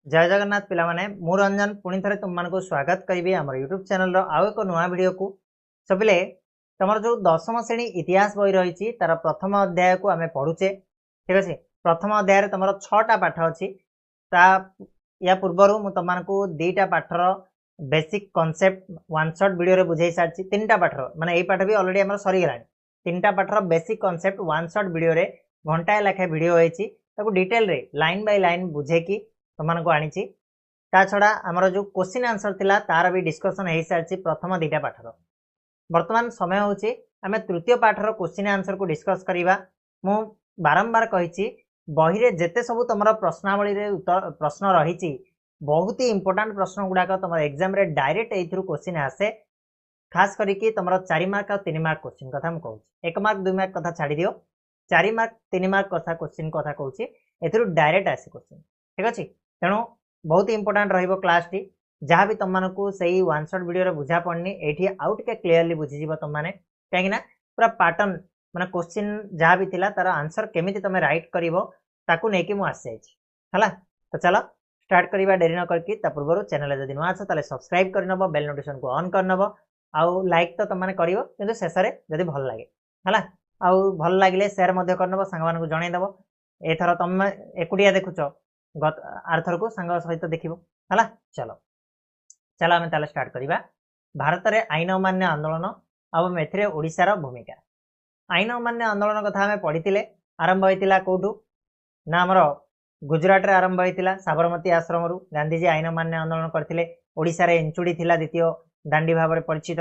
जय जगन्नाथ पिला माने मु रंजन पुणी थे तुम मानक स्वागत करी आम यूट्यूब चैनल आउ एक नुआ वीडियो को सब पिले तुम जो दशम श्रेणी इतिहास बही रही तार प्रथम अध्याय को आम पढ़ुचे ठीक अच्छे। प्रथम अध्याय तुम 6टा पाठ अच्छी या पूर्वर मुझे तुमको 2टा पाठर basic concept one shot video बुझे सारी 3टा पाठर माने यही पाठ भी अलरेडी आम सरीगला 3टा पाठर basic concept one shot video घंटाए लेखाएं वीडियो होती डिटेल रे लाइन बाय लाइन बुझेकी तुमको आनी ता छड़ा आमर जो क्वेश्चन आंसर थिला तार भी डिस्कशन हो सारी प्रथम 2टा पाठर। वर्तमान समय होची आमे तृतीय पाठर क्वेश्चन आंसर को डिस्कस करिबा। मु बारंबार कहिछि बही रे जेते सब तुम प्रश्नावली रे प्रश्न रही बहुत ही इंपोर्टेंट प्रश्न गुड़ाक तुम एग्जाम रे डायरेक्ट एथरु क्वेश्चन आसे खास करिकी तुम 4 मार्क और 3 मार्क क्वेश्चन कथा हम कहूँ 1 मार्क 2 मार्क कथा छाड़ी दियो 4 मार्क 3 मार्क कथा क्वेश्चन कथा कहूँ एथरु डायरेक्ट आसे क्वेश्चन ठीक अच्छे। तेणु बहुत इंपोर्टेंट रहिबो क्लास टी जहाँ भी तुमको सही वन शॉट वीडियो बुझा पड़नी एठी आउ टिके क्लियरली बुझीजिव तुम माने कहीं पूरा पैटर्न माने क्वेश्चन जहाँ भी थिला तार आंसर केमिति तुम राइट करिवो ताकू नेकी मु आसी जाइछि हला। तो चलो स्टार्ट करिबा डेरी न करके ता पूर्व चैनल जदि नुआ छ ताले सब्सक्राइब कर नबो बेल नोटिफिकेशन को ऑन कर नबो आउ लाइक तो तुम माने करिवो किंतु शेष रे जदि भल लागे हला आउ भल लागिले शेयर मध्ये कर नबो संग मानकु जणाई दबो एथर तुम एकुटिया देखुचो आरथर को सांग सहित देखिबो हला। चलो चलो आम ताले स्टार्ट करिबा। भारत रे आईन अमान्य आंदोलन अब एथिरे ओडिशार भूमिका आईन अमान्य आंदोलन कथा आम पढ़ी आरंभ होइतिला कोठु ना हमर गुजरात रे आरंभ होइतिला साबरमती आश्रम रु गांधीजी आईन अमान्य आंदोलन करथिले। ओडिशा रे इंचुडी थिला द्वितीय दांडी भाव में परिचित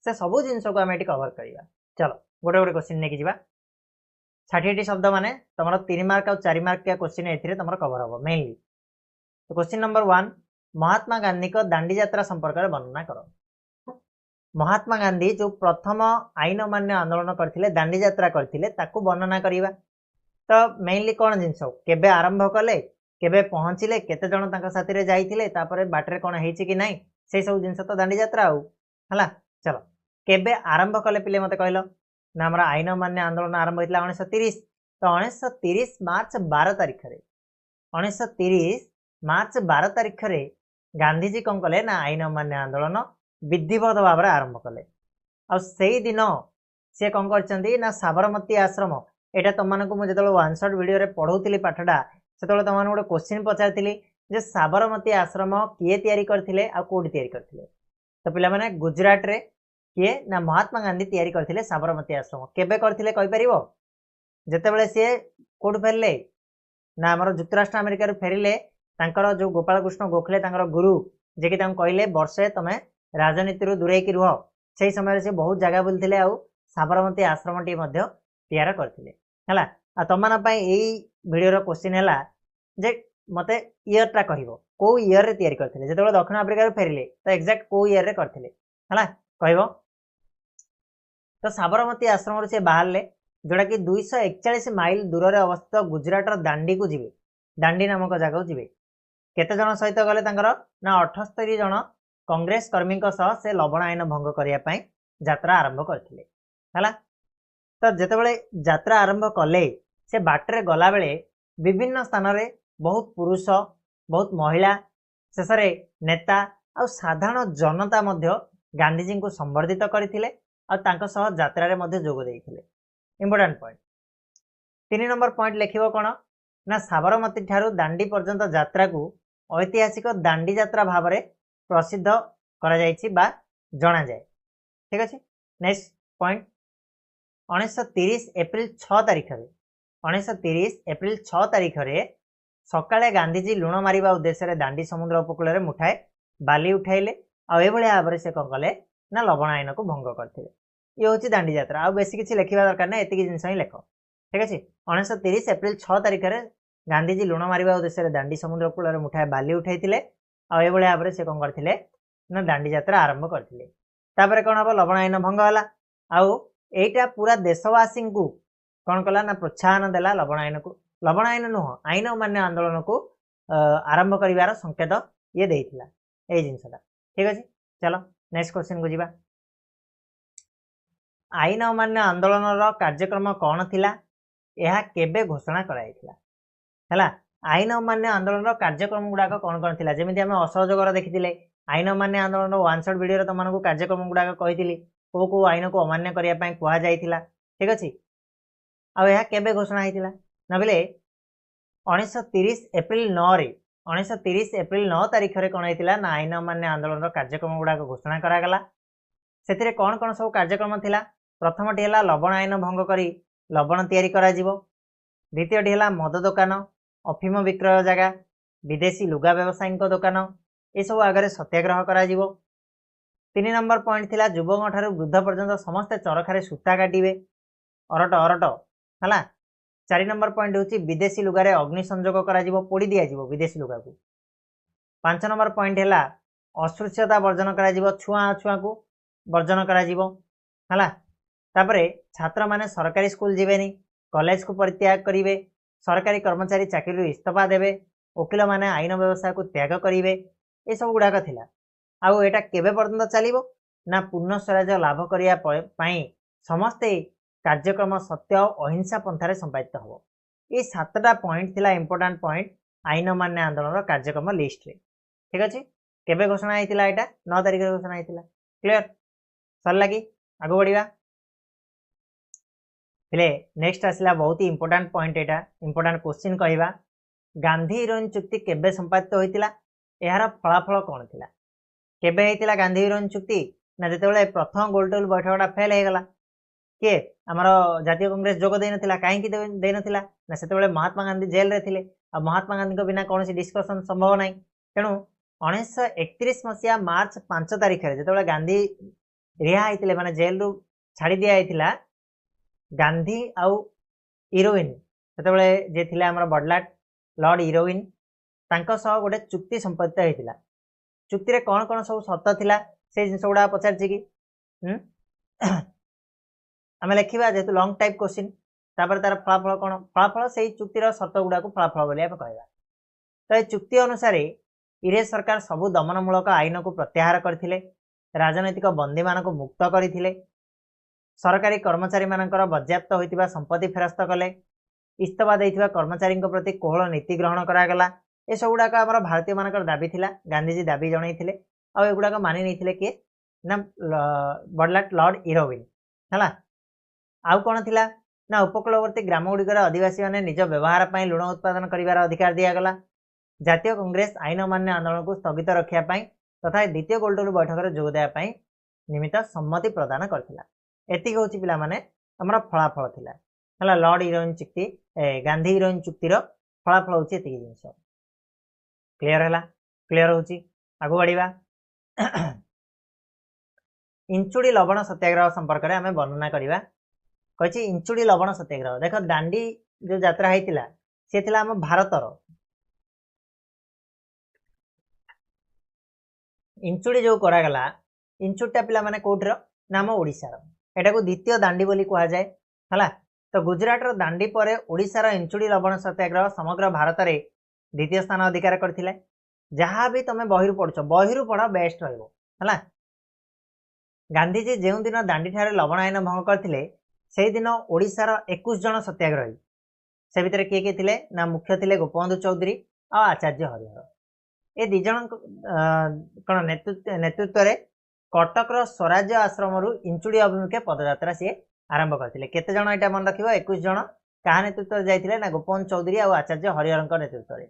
से सबु जिनस को आम एटी कवर करिबा। चलो गोटे गोटे क्वेश्चन नेकी जिबा 60 शब्द माने तुम 3 मार्क और 4 मार्क का क्वेश्चन एथिरे तुम कवर हम मेनली। तो क्वेश्चन नंबर 1 महात्मा गांधी को दांडी यात्रा संपर्क में वर्णना करो। महात्मा गांधी जो प्रथम आईन अमान्य आंदोलन करथिले दांडी यात्रा करथिले ताकू वर्णना करिबा। तो मेनली कौन जिनस केबे आरंभ कले केबे पहुंचले केते जण तांका साथी रे जाइथिले तापरे बाटरे कोन हेइछि कि नाही से सब जिनस तो दांडी यात्रा आउ हला। चलो केबे आरंभ कले पिले मते कहलो ना हमारा आईन अमान्य आंदोलन आरंभ होता 1930 तो 1930 मार्च 12 तारीख रे 1930 मार्च 12 तारीख रे गांधीजी कौन कले ना आईन अमान्य आंदोलन विधिवत भाव में आरंभ कले आ सेई दिन सी कौन करचंदी ना साबरमती आश्रम एटा तुमको मुझे जो वन शॉट वीडियो रे पढ़ौली पाठटा से तुम गोटे क्वेश्चन पचारि जे साबरमती आश्रम किए तैयारी करथिले आ कोडी तैयारी करथिले। तो पिला माने गुजरात रे किए ना महात्मा गांधी तैयारी करथिले साबरमती आश्रम केबे करथिले कहि परिबो जेतेबेले सी कोड फेरले ना हमर जुक्तराष्ट्र अमेरिका रे फेरिले तांकर जो गोपाल कृष्ण गोखले तांकर गुरु जे कि तांको कहले वर्षे तमे राजनीति रु दूरे की रुह सेही समय से बहुत जगह बुलथिले आ साबरमती आश्रम टी मध्ये तैयार करथिले हला। आ तमना पई एई वीडियो रो क्वेश्चन हला जे मते ईयर टा कहिवो को ईयर रे तैयारी करथिले जेतेबेले दक्षिण अफ्रीका रे फेरिले तो एक्जेक्ट को ईयर रे करथिले हला कहबो। तो साबरमती आश्रम से बाहर जोड़ा कि 241 माइल दूर में अवस्थित गुजरात दांडी को जीवे दांडी नामक जगह को जीवे केते जन सहित गले ना 78 जन कांग्रेस कर्मी सह से लवण आईन भंग करने यात्रा आरंभ करथिले हला। तो जेतेबेले यात्रा आरंभ कले से बाटरे गला बेले विभिन्न स्थान रे बहुत पुरुष बहुत महिला शेष नेता और साधारण जनता मध्य गांधीजी को संबर्धित करथिले और तांको सह यात्रा रे मध्ये जोग देइथिले। इंपोर्टेंट पॉइंट 3 नंबर पॉइंट लिखिबो कोन ना साबरमती ठारू दांडी पर्यंत यात्रा को ऐतिहासिक दांडी यात्रा भाव में प्रसिद्ध करा जायछि बा जणा जाय ठीक अछि। नेक्स्ट पॉइंट 1930 एप्रिल 6 तारीख रे 1930 एप्रिल 6 तारीख रे सकाळे गांधीजी लुण मारिबा उद्देश्य रे दांडी समुद्र उपकूल रे मुठाए बाली उठाइले आ ए भलिया भाबरे से कोन कले ना लवण आईन को भंग करथिले। ये हूँ दांडी यात्रा आ बेसी किसी लिखा दरकार ना एति जिन ही लेख ठीक अच्छे। 1930 एप्रिल 6 तारीख रे गांधीजी लुण मारिबा उद्देश्य दांडी समुद्र कूल रे मुठाए बाली उठाइथिले आ ए भलिया भाबरे से कोन करथिले ना दांडी यात्रा आरंभ करथिले। तापरे कोन हबो लवण आईन भंग होला आउ एटा पूरा देशवासी को कौन कला ना प्रोत्साहन देला लवण आईन नुह आईन अमान्य आंदोलन को आरंभ करिवार संकेत ये देइथिला ए जिनसटा ठीक अछि। चलो नेक्स्ट क्वेश्चन को जीवा। आईन अमान्य आंदोलन कार्यक्रम कौन थिला यह केबे घोषणा कराइथिला हला। आईन अमान्य आंदोलन कार्यक्रम गुड़ाक कौन कौन थी जमी आम असहयोगर देखी आईन अमान्य आंदोलन वन शॉट वीडियो तुमको कार्यक्रम गुड़ाक कही कौ कौ आईन को अमान्य करने कहुई ठीक अच्छे आवे घोषणा होता ना बेले 1930 एप्रिल 9 रे 1930 एप्रिल 9 तारीख में कौन होता ना आईन अमान्य आंदोलन कार्यक्रम गुड़ाक घोषणा करागला से कौन कौन सब कार्यक्रम थिला प्रथमटी है लवण आईन भंग करी लवण तैयारी करा जीवो द्वितीयटी है मद दुकान अफिम विक्रय जगह विदेशी लुगा व्यवसायी दुकान ये सब आगे सत्याग्रह करा जीवो 3 नंबर पॉइंट थिला युवक ठारू वृद्ध पर्यंत समस्ते चरखारे सूता काटिबे अरट अरट है 4 नंबर पॉइंट हूँ विदेशी लुगारे अग्नि संजोग करा जीवो पोड़ी दिया जीवो विदेशी लुगा को 5 नंबर पॉइंट है अस्पृश्यता वर्जन करा जीवो छुआ छुआ को वर्जन करा जीवो है तापरे छात्र माने सरकारी स्कूल जीवेनी कॉलेज को परित्याग करेंगे सरकारी कर्मचारी चाकरी इस्तीफा देवे वकिल माने आईन व्यवसाय को त्याग करेंगे ये सब गुड़ाक थिला आउ एटा केबे पर्यंत चलिबो ना पूर्ण स्वराज्य लाभ करने समस्ते कार्यक्रम सत्य और अहिंसा पंथारे संपादित हम ये 7टा पॉइंट थिला इंपोर्टेंट पॉइंट आईन अमान्य आंदोलन कार्यक्रम लिस्ट रे ठीक अच्छे केबे घोषणा होता यहाँ 9 तारिख घोषणा होता क्लियर सरला कि आगु बढ़िया नेक्स्ट आसला बहुत ही इंपोर्टेंट पॉइंट एटा इंपोर्टेंट क्वेश्चन कहवा गांधी हिरोइन चुक्ति केबे संपादित होता यार फलाफल कौन थिला केबे होता गांधी हिरोइन चुक्ति ना जिते प्रथम गोलटेबल बैठकटा फेल हो गला किए आमर जातीय कांग्रेस जोग दे नथिला कहीं दे नथिला ना सेते महात्मा गांधी जेल रे थिले आ महात्मा गांधी को बिना कौन डिस्कसन संभव नहीं तेणु 1931 मसीहा मार्च 5 तारिख में जो गांधी रिहा होते माने जेल रु छाड़ी दिया होता गांधी आउ इरोइन से जे थिले आमर बडलाट लॉर्ड इरोइन तांको सह गोटे चुक्ति संपादित होता चुक्ति कौन कौन सब शर्त थिला से जिन गुड़ा पचार कि आम लिखा जेहेतु लंग टाइप क्वेश्चन तापर तार फलाफल कौन फलाफल से चुक्तिर शर्त गुड़ा को फलाफल बोली कहवा तो ये चुक्ति अनुसार इंग्रेज सरकार सबू दमनमूलक आईन को प्रत्याहार करथिले राजनैतिक बंदी मान को मुक्त करथिले सरकारी कर्मचारी मानकर बाज्याप्त होइतिबा संपत्ति फेरस्त कले इस्तीफा देइतिबा कर्मचारी प्रति कोहल नीति ग्रहण करागला ए सब गुड़ाक आम भारतीय मानकर दाबी थिला गांधीजी दाबी जनइथिले आ एगुड़ाक मानि नैथिले किए ना बडलाट लॉर्ड इरोविन है आउ कौन थिला ना उपकूलवर्ती ग्राम गुड़िकर आदिवासी माने निज व्यवहार पर लुण उत्पादन करिवार अधिकार दियागला जातीय कांग्रेस आईन अमान्य आंदोलन को स्थगित रखापी तथा द्वितीय गोलटेबल बैठक में जोगदेवाई निमित्त सम्मति प्रदान करथिला एतिक हूँ पिला माने हमर फलाफल थिला है लॉर्ड हिरोइन चुक्ति गांधी हिरोइन चुक्तिर फलाफल हूँ एतिक जिन क्लियर है क्लियर हूँ आगु बढ़िया इंचुड़ी लवण सत्याग्रह संपर्क में आम वर्णना करवा कही इंचुड़ी लवण सत्याग्रह देख दांडी जो यात्रा होता सी थी आम भारतर इंचुड़ी जो करागला इंचुड़ीटा पिला माने कोठर नाम ओडिशार एटा को द्वितीय दांडी बोली कहा जाए है तो गुजराटर दांडी पर ओडिशार इंचुड़ी लवण सत्याग्रह समग्र भारत में द्वितीय स्थान अधिकार करथिले जहाँ भी तुम बहिरू पढ़ बेस्ट रहिबो है गांधीजी जो दिन दांडी ठारे लवण आईन भंग करथिले से दिन ओडिशार 21 जन सत्याग्रही से भितर किए किए थिले ना मुख्य थिले गोपबंधु चौधरी और आचार्य हरिहर ए दी जन कौन नेतृत्व में कटकर स्वराज्य आश्रम इंचुड़ी अभिमुखे पदयात्रा सी आरंभ करते केते जन यहाँ मन रख 21 जन क्या नेतृत्व जाते ना गोपबंधु चौधरी और आचार्य हरिहर नेतृत्व में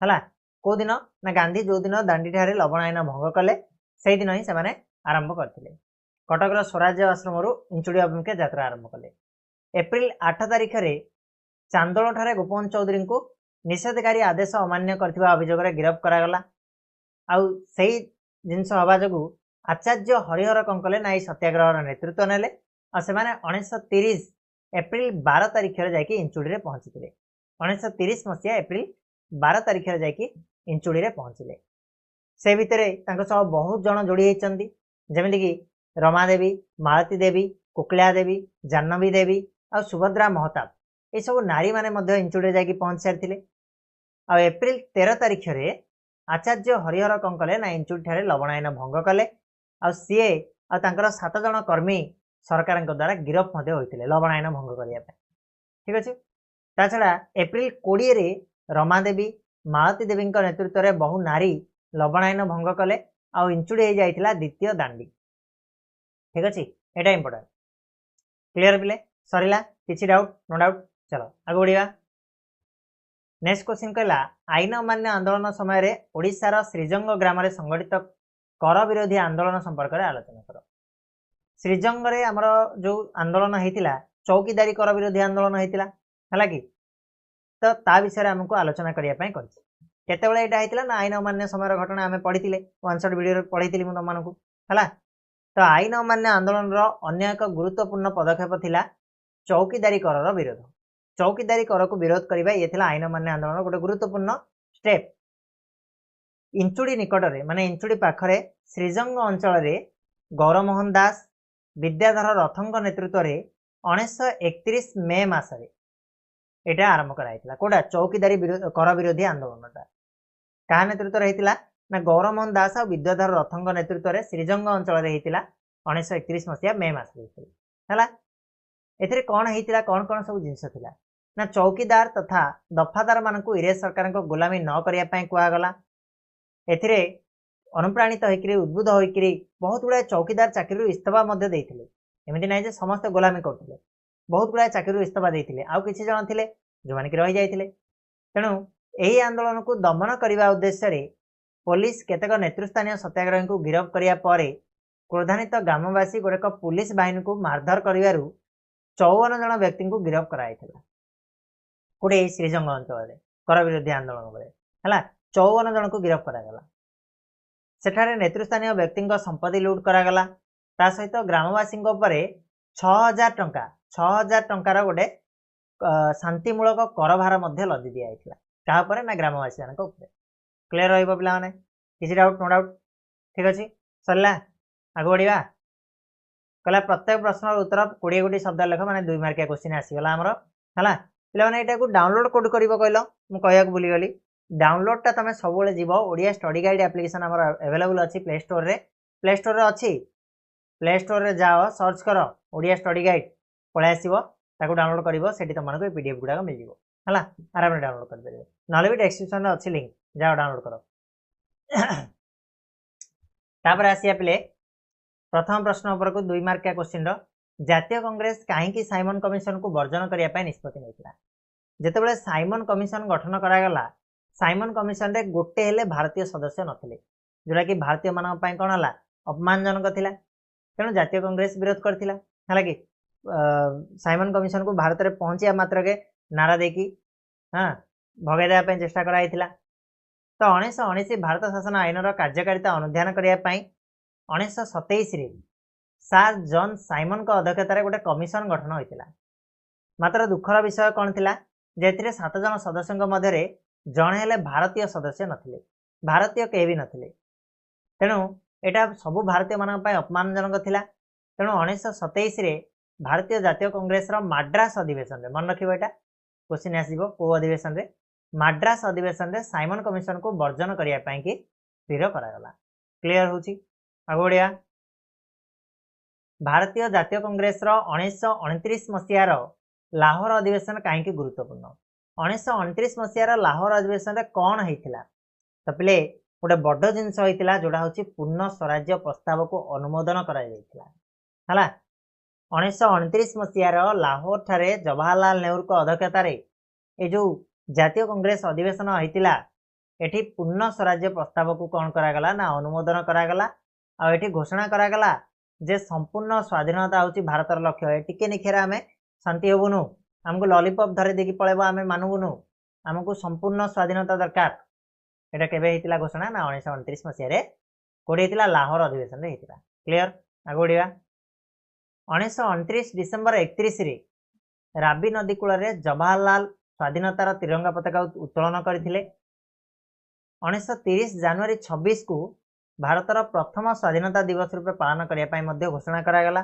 है कौ दिन ना गांधी जो दिन दांडी ठारे लवण आईन भंग कले से दिन ही से आरंभ करते कटकर स्वराज्य आश्रम इंचुड़ी अभिमुखे यात्रा आरंभ कले एप्रिल 8 तारिख में चांदोल ठारे गोपबंधु चौधरी को निषेधकारी आदेश अमान्य करथिबा अभियोग गिरफ करागला आउ सही जिनस हवा जो आचार्य हरिहर कौन कले ना सत्याग्रह नेतृत्व नेले और से 1930 एप्रिल 12 तारिख में जाकि इंचुड़ी में पहुंची 1930 मसीहा एप्रिल 12 तारिख में जाकि इंचुड़ी में पहुंचले से भितर बहुत जन जोड़ी होती जमीक रमादेवी मालती देवी कुकलिया देवी जाह्नवी देवी और सुभद्रा महताब ये सब नारी माने इंचुड़ी जाकि पहुंच सारी आ एप्रिल 13 तारिख में आचार्य हरिहर कौन कले ना इंचुड़ी ठारे लवण आईन भंग कले आ सीए आ 7 जन कर्मी सरकार द्वारा गिरफ होते लवण आईन भंग करने ठीक अच्छे ता छड़ा एप्रिल 20 रे रमादेवी मालती देवी नेतृत्व में बहु नारी लवणायन भंग कले आउ इंचुड़ी हो जाता द्वितीय दांडी। ठीक अच्छे यहाँ इंपोर्टाट क्लीयर पिले सरला किसी डाउट नो डाउट चलो आगे बढ़िया। नेक्स्ट क्वेश्चन कहला आईन अमान्य आंदोलन समय ओडिशार श्रीजंग ग्राम में संगठित कर विरोधी आंदोलन संपर्क में आलोचना कर। श्रीजंग रे आमर जो आंदोलन होता चौकीदारी कर विरोधी आंदोलन होता है कि तो ता विषय आमको आलोचना करने केतबेले यहाँ होता ना आईन अमान्य समय घटना आम पढ़ी वन शॉट वीडियो पढ़ी मुझे तुमको है। तो आईन अमान्य आंदोलन अन्य एक गुरुत्वपूर्ण पदक्षेप थिला चौकीदारी कर विरोध। चौकीदारी कर को विरोध करवा ये आईन अमान्य आंदोलन गोटे गुरुत्वपूर्ण स्टेप। इंचुड़ी निकट में माने इंचुड़ी पाखरे श्रीजंग अंचल गौरमोहन दास विद्याधर रथंग नेतृत्व में 1931 मे मसरे यहाँ आरंभ कराइला कोटा चौकीदारी कर विरोधी आंदोलन क्या नेतृत्व होता ना गौरमोहन दास और विद्याधर रथंग नेतृत्व में श्रीजंग अंचल होता 1931 मसीहा मे मसरे है। कौन होता कौन कौन सब जिनस थिला ना चौकीदार तथा दफादार मान इंग्रेज सरकार को गुलामी न करने कहगला। एथिरे अनुप्राणित होकर उद्बुद्ध होकर बहुत गुड़ाए चौकीदार चाकरी इस्तीफा एमती ना समस्त गुलामी करते बहुत गुड़ाए चाकरी इस्तीफा देते आउ कि जन थे जो मैंने रही जाते। तेणु यही आंदोलन को दमन करने उद्देश्य पुलिस केतक नेतृस्थानीय सत्याग्रही को गिरफ्त करने क्रोधान्वित ग्रामवासी गुड़ाक पुलिस बाहिनी को मारधर कर 54 जन व्यक्ति को गिरफ्त कराई कौटे श्रीजंग अंचल कर विरोधी आंदोलन है 54 जन को गिरफ्त करागला। सेठारे नेतृस्थानीय व्यक्ति संपत्ति लुट करागला ता सहित ग्रामवासी 6000 टंकार गोटे शांतिमूलक कर भार लदी दिखाई क्या ना ग्रामवासी मान क्लीयर रही पे किसी डाउट नो डाउट ठीक अच्छे सरला आगे बढ़िया। कहला प्रत्येक प्रश्न उत्तर 20 गोटी शब्द लेख मैंने 2 मार्किया क्वेश्चन आसीगला आमर है पे यहाँ को डाउनलोड कोड कर कहल मुझे भूलीगली डाउनलोडटा तुम सब जीव ओडिया स्टडी गाइड एप्लिकेशन आमर अवेलेबल अच्छी प्ले स्टोर अच्छी प्ले स्टोर रे जाओ सर्च कर ओडिया स्टडी गाइड पलि आसो डाउनलोड कर से तुमको पीडीएफ गुड़ाक मिल है आराम डाउनलोड कर ना भी डेस्क्रिप्शन में अच्छी लिंक जाओ डाउनलोड कर। तापर आसिया पिले प्रथम प्रश्न उपर को 2 मार्किया क्वेश्चन जातीय कांग्रेस कहीं साइमन कमिशन को वर्जन करने निष्पत्ति नहीं जितेबाला साइमन कमिशन गठन करागला साइमन कमिशन रे गोटे हेले भारतीय सदस्य नथिले जोटा कि भारतीय मान कौन है अपमानजनक थिला। तेणु जातीय कांग्रेस विरोध करथिला है कि साइमन कमिशन को भारत में पहुंचा मात्र के नारा देकी हाँ भगाई देवाई चेष्टा कराई। तो 1919 भारत शासन आईन कार्यकारिता अनुध्यान करने 1927 सार जॉन साइमन को अध्यक्षतार गोटे कमिशन गठन होता। मात्र दुखर विषय कौन थिला जे 7 जन सदस्यों मध्य जड़े हेले भारतीय सदस्य नथिले भारतीय कहीं भी नथिले। तेणु यहाँ सबू भारतीय मान अपमानजनक थिला। तेणु 1927 भारतीय जातीय कांग्रेस माड्रास अधिवेशन रे मन रखिबो एटा क्वेश्चन आसीबो को अधिवेशन रे माड्रास अधिवेशन रे साइमन कमिशन को वर्जन करिया पई कि स्थिर करागला। क्लियर होची आगो बढ़िया। भारतीय जातीय कांग्रेस 1929 मसीहार लाहौर अधिवेशन कहीं गुरुत्वपूर्ण 1929 मसीहार लाहौर अधिवेशन कौन होता तो पे गोटे बड़ जिनस होता जोड़ा हूँ पूर्ण स्वराज्य प्रस्ताव को अनुमोदन कर 1929 मसीहार लाहौर ठारे जवाहरलाल नेहरू को अध्यक्षतार ये जो जातीय कांग्रेस अधिवेशन होता ये पूर्ण स्वराज्य प्रस्ताव को कौन करागला ना अनुमोदन करागला। आ ये घोषणा करागला जे संपूर्ण स्वाधीनता हूँ भारतर लक्ष्य टिके निखेरा आम शांति हबुनु आमको लॉलीपॉप धरे देखी पलैब आम मानुबुनु आमको संपूर्ण स्वाधीनता दरकार। यहाँ केवे घोषणा ना 1929 मसीह कौटे लाहौर अधिवेशन होता। क्लियर आगे बढ़िया। 1929 डिसेम्बर 31 राबी नदी कूल जवाहरलाल स्वाधीनतार तिरंगा पताका उत्तोलन करथिले। 1930 जनवरी 26 को भारतर प्रथम स्वाधीनता दिवस रूप पालन करने घोषणा करागला।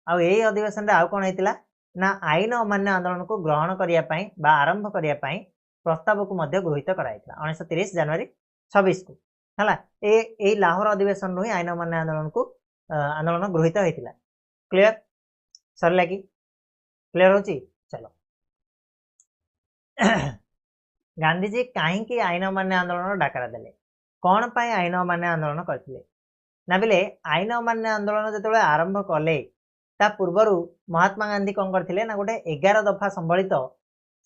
यही अधिवेशन आउ कौन होता ना आईन अमान्य आंदोलन को ग्रहण करने आरंभ करने प्रस्ताव को गृहीत कराई 1930 जनवरी 26 को है ये लाहौर अधिवेशन ही आईन अमान्य आंदोलन गृहीत होता। क्लियर सरला कि क्लियर होची चलो गांधीजी कहीं आईन अमान्य आंदोलन डाकरा देले कौन पाई आईन अमान्य आंदोलन करथिले ना बेले आईन अमान्य आंदोलन जेतेबेले आरंभ कले ता पूर्वरु महात्मा गांधी कौन करथिले ना गोटे 11 दफा संबलित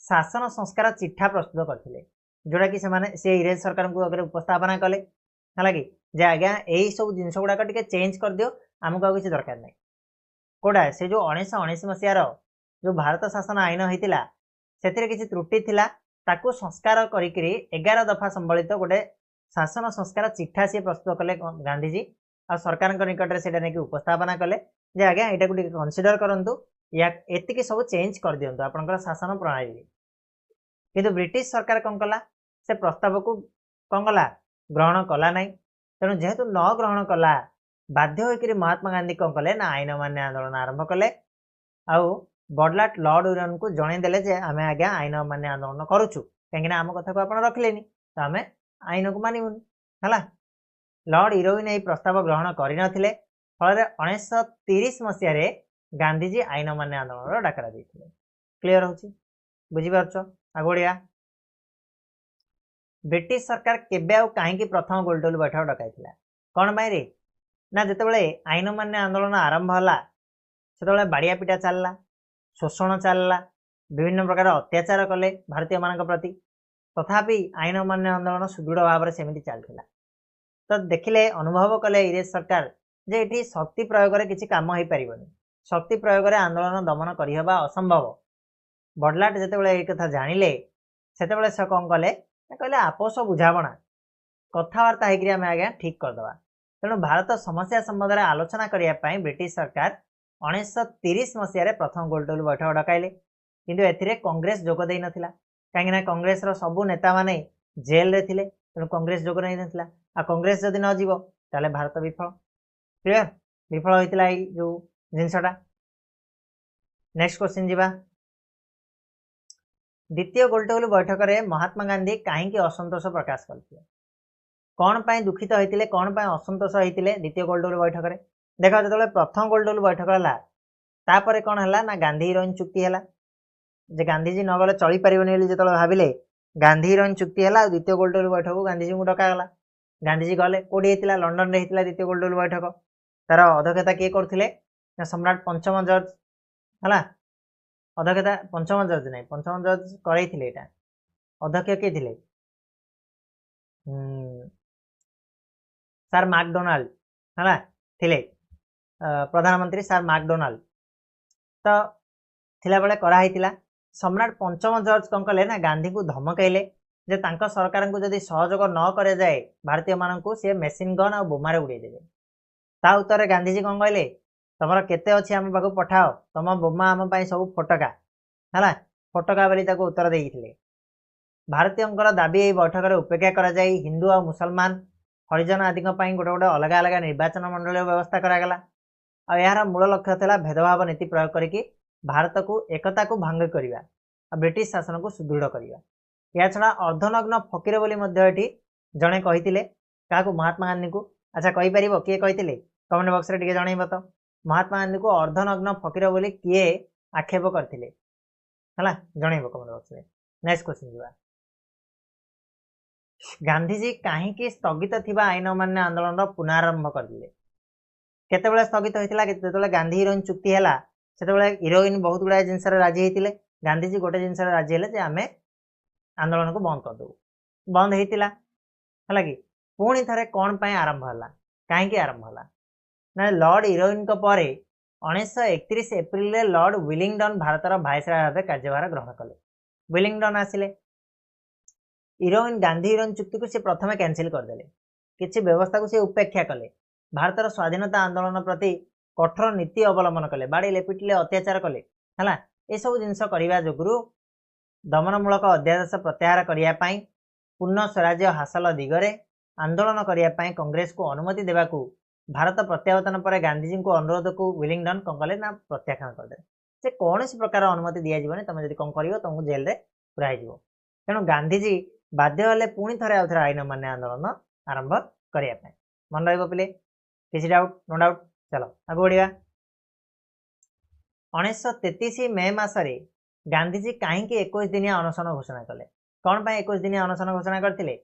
शासन संस्कार चिठा प्रस्तुत करथिले जोड़ा कि से इंग्रेज सरकार को अगर उपस्थापना कले हालाकि जे आज्ञा यही सब जिनस गुड़ाक टिके चेंज कर दियो आमको किसी दरकार नहीं कोड़ा से जो 1919 मसीहार जो भारत शासन आईन होता से किसी त्रुटि थिला ताकू संस्कार करी 11 दफा संबलित गोटे शासन संस्कार चिठा सी प्रस्तुत कले गांधीजी आ सरकार निकट में उपस्थापना कले जे आज्ञा यहाँ को कनसीडर करूँ या एति सब चेंज कर दिंतु आपंकर शासन प्रणाली किंतु ब्रिटिश सरकार कौन कला से प्रस्ताव को कौन कला ग्रहण कला ना तेणु जेहेतु न ग्रहण कला बाध्य होकर महात्मा गांधी कौन कले ना आईन अमान्य आंदोलन आरंभ कले आउ बडलाट लॉर्ड इरविन को जनईदे जे आम आज्ञा आईन अमान्य आंदोलन करुचु कहीं आम कथा को आप रखिले तो आम आईन को मानवुनि है लॉर्ड इरविन यह प्रस्ताव ग्रहण करनथिले फल 1930 मसीह गांधीजी आईन अमान्य आंदोलन डाकरा देते क्लीयर हो बुझीपार आगोड़िया ब्रिटिश सरकार केबे आउ कहीं प्रथम गोलटेबल बैठक डकाई कौन पाई रे ना जितेबाला आईन अमान्य आंदोलन आरंभ होला से बाड़िया पिटा चलला शोषण चलला विभिन्न प्रकार अत्याचार कले भारतीय मान प्रति तथापि आईन अमान्य आंदोलन सुदृढ़ भाव में सेमती चलता तो देखिले अनुभव कले इंग्रेज सरकार जे ये शक्ति प्रयोग में किसी कम हो पारनि शक्ति प्रयोग में आंदोलन दमन करवा असंभव बडलाट जिते कथा जानिले से से कौन कले कहले आपस बुझाणा कथबार्ता होकर आज्ञा ठीक करदे तेणु भारत समस्या संबंध में आलोचना करने ब्रिटिश सरकार 1930 मसीह प्रथम गोलटेबल बैठक डकाइले किंतु एथिरे कांग्रेस जोग देई नथिला कहीं कांग्रेस रो सबु नेता माने जेल रे थिले तेणु कांग्रेस जोग नहीं नथिला आ कांग्रेस जदि न जीवो ताले भारत विफल क्लियर विफल होइतिला ए जो जिनसटा नेक्स्ट क्वेश्चन जीवा द्वितीय गोलटेबल बैठक में महात्मा गांधी कहीं असंतोष प्रकाश करते कौन पाई दुखित होते कौन पाई असंतोष होते द्वितीय गोलटेबल बैठक में देख जो प्रथम गोलटेबल बैठक है तापर कौन है ना गांधी हिरोइन चुक्ति है जे गांधीजी न गले चली पारे जो भाविले गांधी हिरोइन चुक्ति है द्वितीय गोलटेबल बैठक को गांधीजी को डकागला गांधीजी गले कौटी होता लंडन में होता द्वितीय गोलटेबल बैठक तार अध्यक्षता किए करते सम्राट पंचम जॉर्ज है अध्यक्षता पंचम जज नहीं पंचम जज करते अध्यक्ष किए थे सर मैकडोनाल्ड है थिले प्रधानमंत्री सर मैकडोनाल्ड तो थिला बेले कराइतिला सम्राट पंचम जॉर्ज कौन कले ना गांधी को धमकैले जे तांको सरकार को जदि सहयोग न करे जाए भारतीय मान को सी मेसीन गन और बोमारे उड़े देवे ता उत्तर गांधीजी कौन कहले तुम केते अच्छी आम पाक पठाओ तुम बोमा आम सब फटका है फटका बोली उत्तर देते भारतीय दाबी यही बैठक में उपेक्षा कर हिंदू और मुसलमान हरिजन आदि गोटे गोटे अलग अलग निर्वाचन मंडल व्यवस्था करागला और यार मूल लक्ष्य था भेदभाव नीति प्रयोग करके भारत को एकता को भांग करवा ब्रिटिश शासन को सुदृढ़ करवा या छड़ा अर्धनग्न फकीर बोली जड़े कही क्या महात्मा गांधी को अच्छा कहीपर किए कही कमेंट बॉक्स रे टिके जनइब तो महात्मा गांधी को अर्धनग्न फकीर बोली किए आक्षेप करते है जनइब कमेंट बॉक्स रे नेक्स्ट क्वेश्चन जीवा गांधीजी कहीं स्थगित थिबा आईन अमान्य आंदोलन पुनरारंभ करदिले केतेबेले स्थगित होइतिला केतेबेले गांधी हिरोइन चुक्ति हैला सेतेबेले हिरोइन बहुत गुडा जिनस राजी होइतिले गांधीजी गोटे जिनस राजी हेले जे आमे आंदोलन को बंद कर दो बंद होइतिला हला कि पुणी थरे कोन पय आरंभ हला कहीं आरंभ हला ना लॉर्ड इरविन को परे 1931 एप्रिल लॉर्ड विलिंगडन भारतर भाइसराय भाव कार्यभार ग्रहण कले विलिंगडन आसिले इरविन गांधी हिरोइन चुक्ति को सी प्रथम कैंसिल करदे किसी व्यवस्था को सी उपेक्षा कले भारतर स्वाधीनता आंदोलन प्रति कठोर नीति अवलंबन कले बाड़ी पिटिले अत्याचार कले है ये सब जिनस करने जो दमनमूलक अध्यादेश प्रत्याहार करने पूर्ण स्वराज्य हासिल दिगरे आंदोलन करने कांग्रेस को अनुमति देवाकू भारत प्रत्यावर्तन पर गांधीजी को अनुरोध को विलिंगडन कौन कले ना प्रत्याख्यान करदे से कौन प्रकार अनुमति दिजावन तुम जब कौन कर तुमको जेल में पुराई तेणु गांधीजी बाध्य हेले पुणी थे आउ थे आईन अमान्य आंदोलन आरंभ करने मन रही पे किसी डाउट नो डाउट चलो आगे बढ़िया 1933 मे मसरे गांधीजी कहीं 21 दिनिया अनशन घोषणा कले कौन पाई 21 दिन अनशन घोषणा करथिले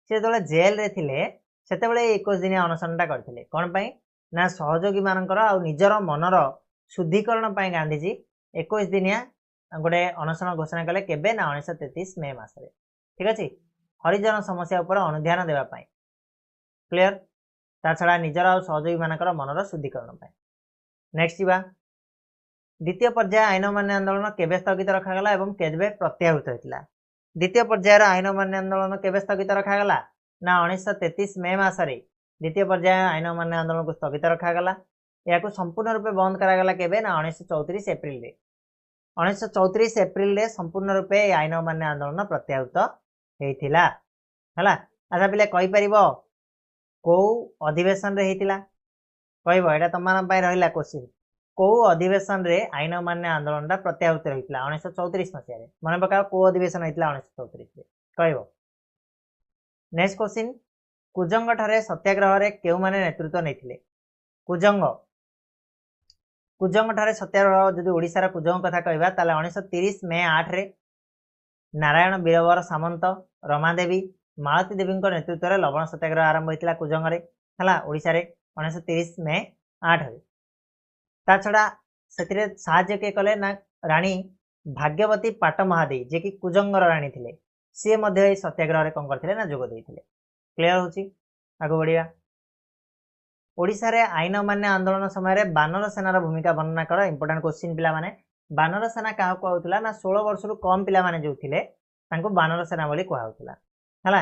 से जेतबेले जेल रे थिले सेतेबेले 21 दिन अनशनटा करथिले कौन पाई ना सहयोगी मानकर आ निजर मनर शुद्धिकरण पाई गांधीजी 21 दिनिया गोटे अनशन घोषणा कले केबे ना 1933 मे मासरे ठीक अछि हरिजन समस्या उपर अनुध्यान देबा पाई क्लियर ता छड़ा निजर आ सहयोगी मानकर मनर शुद्धिकरण पाई नेक्स्ट जीवा द्वितीय पर्याय आईन मान्य आंदोलन केबे स्थगित रखागला एवं केबे प्रत्याहृत होइतिला द्वितीय पर्यायर आईन मान्य आंदोलन केबे स्थगित रखागला ना 1933 मे मासरे द्वितीय पर्याय आईन मान्य आंदोलन को स्थगित रखागला या संपूर्ण रूपे बंद करागला केबे ना 1934 एप्रिल रे 1934 एप्रिल रे संपूर्ण रूपे आईन मान्य आंदोलन प्रत्याहृत हेइतिला हला अच्छा पिले कहि परिबो को अधिवेशन रे हेइतिला कहबो एटा तमान पय रहिला क्वेश्चन को अधिवेशन रे आईन मान्य आंदोलन ता प्रत्याहृत होइतिला 1934 मसिया रे मन पका को अधिवेशन होइतिला 1934 रे कहबो नेक्स्ट क्वेश्चन कुजंग ठारे सत्याग्रह रे केउ माने नेतृत्व नैथिले कुजंग कुजंग ठारे सत्याग्रह जदि ओडिसा रा कुजंग कथा कहबा ताले 1930 मे 8 रे नारायण बीरवर सामंत रमादेवी मालती देवी नेतृत्व रे लवण सत्याग्रह आरंभ होइतिला कुजंग रे हला ओडिसा रे 1930 मे 8 रे ता छड़ा सेतिरे साहाय्य के कले ना रानी भाग्यवती पाट महादी जे कि कुजंगर रानी थिले सी मध्य ए सत्याग्रह रे कोन करथिले ना जोग देथिले क्लियर होची आगो बढ़िया ओडिसा रे आईन मान्य आंदोलन समय रे बानर सेनार भूमिका वर्णना कर इंपोर्टेंट क्वेश्चन पिला माने बानर सेना काहा को होतला ना 16 वर्ष रु कम पिला माने जो थिले तांको बानर सेना बोली कोहा होतला हला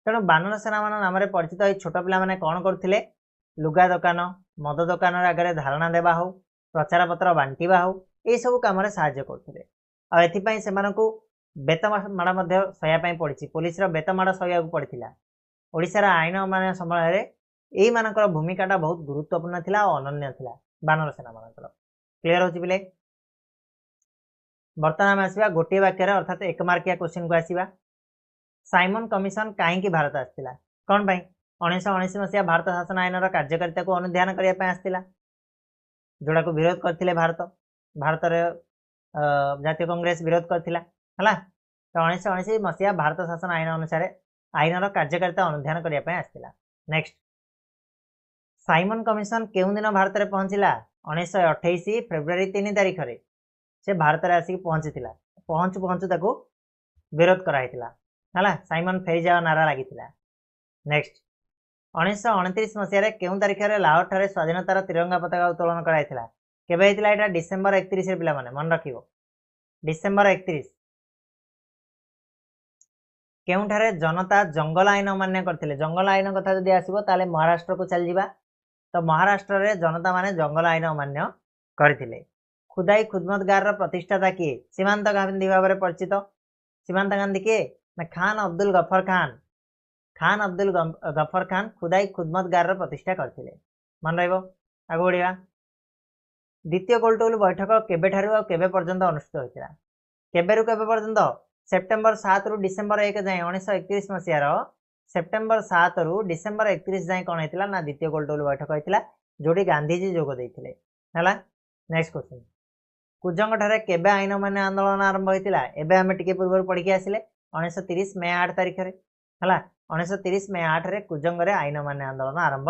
तेणु बानर सेना मान नाम रे परिचित ए छोट पिला माने कोन करथिले लुगा दुकान मद दुकान आगे धारणा देवा हो प्रचार पत्र बांटिबा हो ये सब काम साहाय्य करथिले आ एथिपई सेमानकु बेतमाड़ा मध्य सया पई पड़िछि पुलिस रो बेतमाड़ा सया को पड़िथिला ओडिसा रा आईन माने समय रे एई मानकर भूमिकाटा बहुत गुरुत्वपूर्ण थिला और अनन्य थिला बानर सेना मानकर क्लियर होछि बिले वर्तमान आसीबा गोटे वाक्य रे अर्थात एक मार्किया क्वेश्चन को आसीबा साइमन कमिशन काहे की भारत आस्तिला कोन पई 1979 मसीहा भारत शासन आईन कार्यकारिता को अनुध्यान करने आसला जोड़ा को विरोध करथिले भारत जातीय कांग्रेस विरोध करथिला हला तो 1979 मसीहा भारत शासन आईन अनुसार आईन कार्यकारिता अनुध्यान करने आसला नेक्स्ट साइमन कमिशन केउ दिन भारत में पहुंचला 1928 फेब्रुआरी 3 तारिख रे से भारत में आसिक पहुंचीला पहुंचु पहुंचु ताको विरोध कराइतिला हला साइमन फेरी जावा नारा लागितिला नेक्स्ट 1929 मसीह केउं तारिख रे लाहौर ठारे स्वाधीनतार तिरंगा पताका उत्तोलन कराइतिला केबे हेतिला एटा डिसेंबर 31 रे पिला माने मन रखिबो डिसेंबर 31 केउं ठारे जनता जंगल आईन मान्य करथिले जंगल आईन कथा जदि आसीबो ताले महाराष्ट्र को चल जिबा तो महाराष्ट्र रे जनता माने जंगल आईन मान्य करथिले खुदाई खुदमतगार रा प्रतिष्ठाता किए सीमांत गांधी भाव में परिचित सीमांत गांधी किए ना खान अब्दुल गफर खान खुदाई खुदमतगार प्रतिष्ठा करथिले मन रहइबो आगो बढ़िया द्वितीय गोलटेबल बैठक केबे ठारु आ केबे पर्यंत अनुष्ठित होइतिला केबे रु केबे पर्यंत सेप्टेम्बर 7 रु डिसेंबर 1 जाय 1931 मसिया रो सेप्टेम्बर 7 रु डिसेंबर 31 जाय कोन हेतिला ना द्वितीय गोलटेबल बैठक होइतिला जोडी गांधीजी जोग दैथिले हला नेक्स्ट क्वेश्चन कुजंग ठारे केबे आईन मान्य आंदोलन आरंभ होइतिला एबे हमें टिके पूर्व पढ़ी के आसिले 1930 मे 8 तारिख रे हला 1930 मे 8 रे कुजंग रे आईन मान्य आंदोलन आरंभ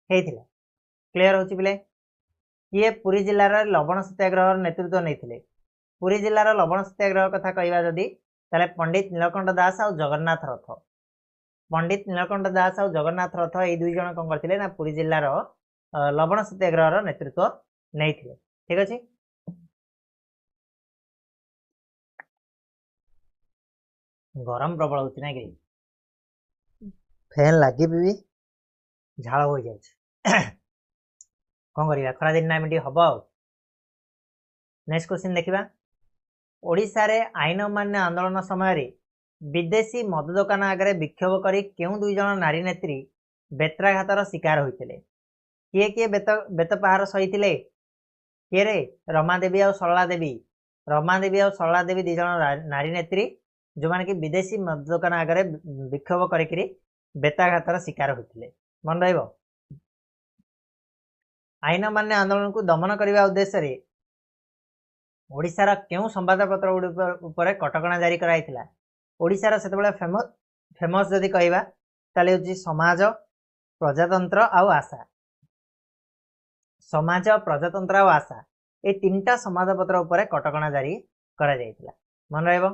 हेइतिला क्लियर होछि बिले किए पुरी जिल्ला रे लवण सत्याग्रह नेतृत्व नैथिले पुरी जिल्ला रे लवण सत्याग्रह कथा कहबा जदी ताले पंडित नीलकंठ दास और जगन्नाथ रथ पंडित नीलकंठ दास और जगन्नाथ रथ ए दुई जण कोन करथिले ना पुरी जिल्ला रो लवण सत्याग्रह रो नेतृत्व नैथिले ठीक अछि गरम प्रबल होछि ना कि फैन लागी भी झाड़ हो जाए कौन करिया खरा दिन ना मिटी हबो नेक्स्ट क्वेश्चन देखिबा ओडिसा रे आईन मान्य आंदोलन समय रे विदेशी मद दुकान आगे विक्षोभ करी केउ दुई जण नारी नेत्री बेत्राघातर शिकार होइतिले किए किए बेतपहार सहितिले किए रे रमादेवी और सरला देवी दी जण नारी नेत्री जो माने कि विदेशी मद दुकान आगे विक्षोभ करी बेताघातर शिकार होइतिले मन रहइबो आईन मान्य आंदोलन को दमन करने उद्देश्य रे ओडिसा रा केउ संवादपत्र ऊपर कटकणा जारी कराइतिला ओडिशार सेतेबेले फेमस जदि कहवा ताले होची समाज प्रजातंत्र आउ आशा समाज प्रजातंत्र आउ आशा ए तीनटा समाजपत्र उपरे कटकणा जारी करा जायतिला मन रहबो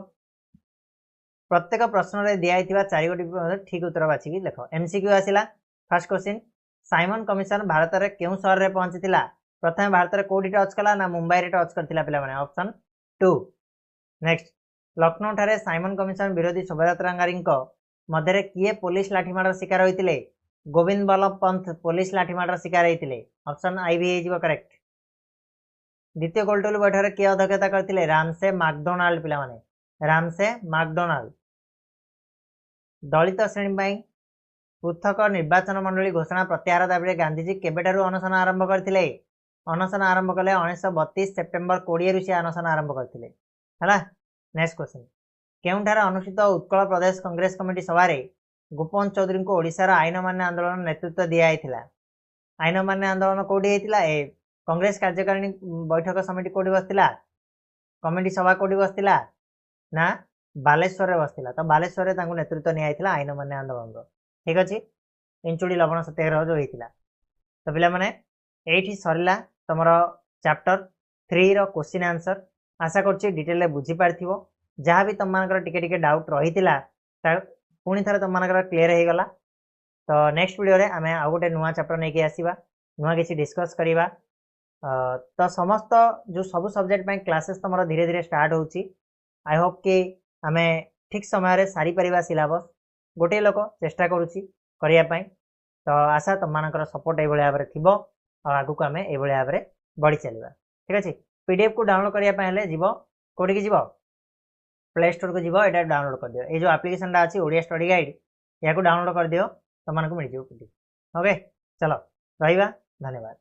प्रत्येक प्रश्न रे दिया आइथिबा 4 गोटी ठीक उत्तर बाछि कि लेखो एमसीक्यू आसिला first question Simon Commission Bharat रे केउ शहर रे पहुंचीतिला प्रथम भारत रे कोठी टच कला ना मुंबई रे टच करथिला पिला माने ऑप्शन 2 नेक्स्ट लखनऊ ठारे साइमन कमिशन विरोधी शोभायात्राकारी मध्य किए पुलिस लाठीमाड़ शिकार होते गोविंद बल्लभ पंत पुलिस लाठीमाड़ शिकार होते ऑप्शन आई भी हो करेक्ट द्वितीय गोलटेबल बैठक किए अध्यक्षता करते रामसे मैकडोनाल्ड पिला माने रामसे मैकडोनाल्ड दलित श्रेणी पृथक निर्वाचन मंडली घोषणा प्रत्याहार दाबी गांधीजी केबेठारु अनशन आरंभ करथिले अनशन आरंभ कले 1932 सेप्टेम्बर 20 से अनशन आरंभ करथिले हला नेक्स्ट क्वेश्चन केउंठार अनुष्ठित उत्कल प्रदेश कांग्रेस कमिटी सभा गोपवंत चौधरी को ओडिशार आईन मान्य आंदोलन नेतृत्व दिया आईन मान्य आंदोलन कोठी हेतिला ए कांग्रेस कार्यकारिणी बैठक समिति कोठी बसतिला कमिटी सभा कोठी बसतिला ना बालेश्वर रे बसतिला तो बालेश्वर रे तांको नेतृत्व निया हेतिला आईन मान्य आंदोलन ठीक अछि इंचुडी लवण सत्याग्रह जो हेतिला तो पिला माने एठी सरला तमरो चैप्टर 3 रो क्वेश्चन आंसर आशा करछि डिटेल बुझी पारथिबो जहाँ भी तुम मानकर टिके टिके डाउट रही पुणी थे तुम मानकर क्लीयर हो गला तो नेक्स्ट वीडियो रे आमे आ गोटे नुआ चैप्टर नहीं कि आसीबा नुआ किसी डिस्कस करिबा तो समस्त जो सब सब्जेक्ट पे क्लासेस तुम धीरे धीरे स्टार्ट होची आई होप कि आमे ठीक समय रे सारी परिबा सिलेबस गोटे लोक चेष्टा करूची करिया पई तो आशा तुम मानकर सपोर्ट ए भले भाबरे थिबो आ आगु को आमे ए भले भाबरे बढ़ी चलिबा ठीक अछि पीडीएफ को डाउनलोड करिया पई हले जीवो कोडी की जीवो प्ले स्टोर को जीव एटा डाउनलोड कर दियो ये जो एप्लिकेशन टा अछि ओडिया स्टडी गाइड या को डाउनलोड कर दियो तुम मानको मिल जिवो ओके चलो रहिबा धन्यवाद।